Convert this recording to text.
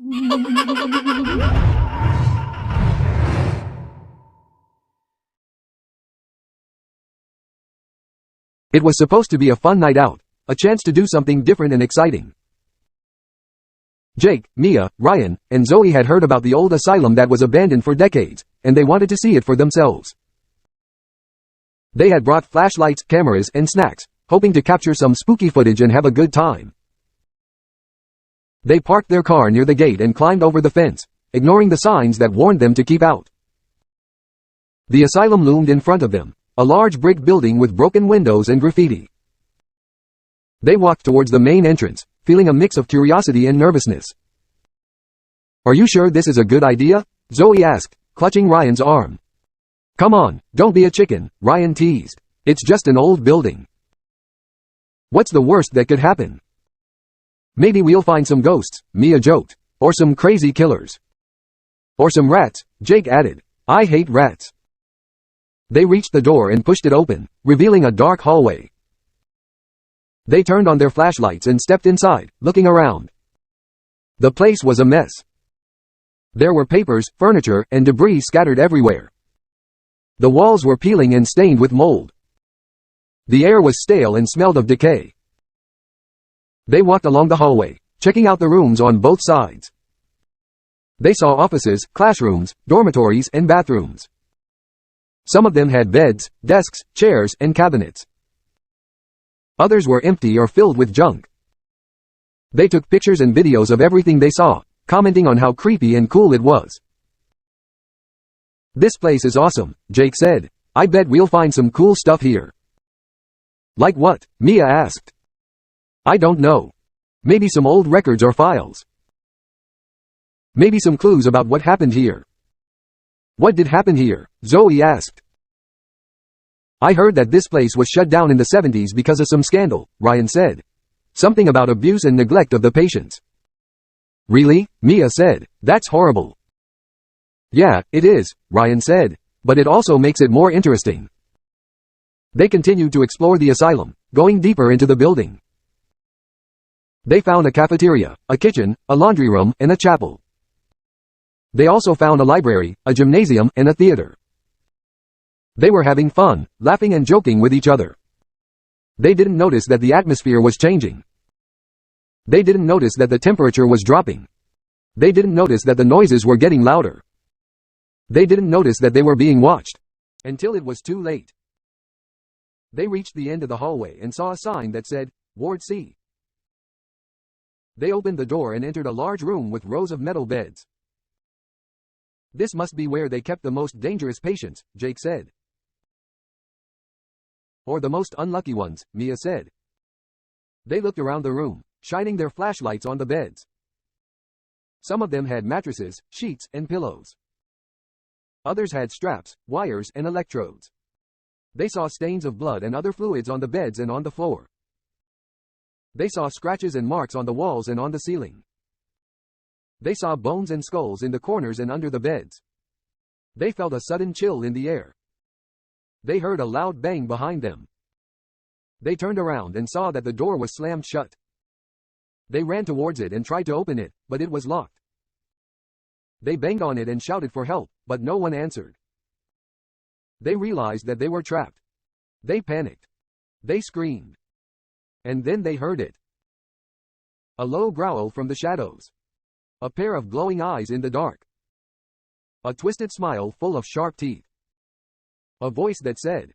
It was supposed to be a fun night out, a chance to do something different and exciting. Jake, Mia, Ryan, and Zoe had heard about the old asylum that was abandoned for decades, and they wanted to see it for themselves. They had brought flashlights, cameras, and snacks, hoping to capture some spooky footage and have a good time. They parked their car near the gate and climbed over the fence, ignoring the signs that warned them to keep out. The asylum loomed in front of them, a large brick building with broken windows and graffiti. They walked towards the main entrance, feeling a mix of curiosity and nervousness. "Are you sure this is a good idea?" Zoe asked, clutching Ryan's arm. "Come on, don't be a chicken," Ryan teased. "It's just an old building. What's the worst that could happen?" "Maybe we'll find some ghosts," Mia joked. "Or some crazy killers. Or some rats," Jake added. "I hate rats." They reached the door and pushed it open, revealing a dark hallway. They turned on their flashlights and stepped inside, looking around. The place was a mess. There were papers, furniture, and debris scattered everywhere. The walls were peeling and stained with mold. The air was stale and smelled of decay. They walked along the hallway, checking out the rooms on both sides. They saw offices, classrooms, dormitories, and bathrooms. Some of them had beds, desks, chairs, and cabinets. Others were empty or filled with junk. They took pictures and videos of everything they saw, commenting on how creepy and cool it was. "This place is awesome," Jake said. "I bet we'll find some cool stuff here." "Like what?" Mia asked. "I don't know. Maybe some old records or files. Maybe some clues about what happened here." "What did happen here?" Zoe asked. "I heard that this place was shut down in the 70s because of some scandal," Ryan said. "Something about abuse and neglect of the patients." "Really?" Mia said. "That's horrible." "Yeah, it is," Ryan said. "But it also makes it more interesting." They continued to explore the asylum, going deeper into the building. They found a cafeteria, a kitchen, a laundry room, and a chapel. They also found a library, a gymnasium, and a theater. They were having fun, laughing and joking with each other. They didn't notice that the atmosphere was changing. They didn't notice that the temperature was dropping. They didn't notice that the noises were getting louder. They didn't notice that they were being watched. Until it was too late. They reached the end of the hallway and saw a sign that said, "Ward C." They opened the door and entered a large room with rows of metal beds. "This must be where they kept the most dangerous patients," Jake said. "Or the most unlucky ones," Mia said. They looked around the room, shining their flashlights on the beds. Some of them had mattresses, sheets, and pillows. Others had straps, wires, and electrodes. They saw stains of blood and other fluids on the beds and on the floor. They saw scratches and marks on the walls and on the ceiling. They saw bones and skulls in the corners and under the beds. They felt a sudden chill in the air. They heard a loud bang behind them. They turned around and saw that the door was slammed shut. They ran towards it and tried to open it, but it was locked. They banged on it and shouted for help, but no one answered. They realized that they were trapped. They panicked. They screamed. And then they heard it. A low growl from the shadows. A pair of glowing eyes in the dark. A twisted smile full of sharp teeth. A voice that said,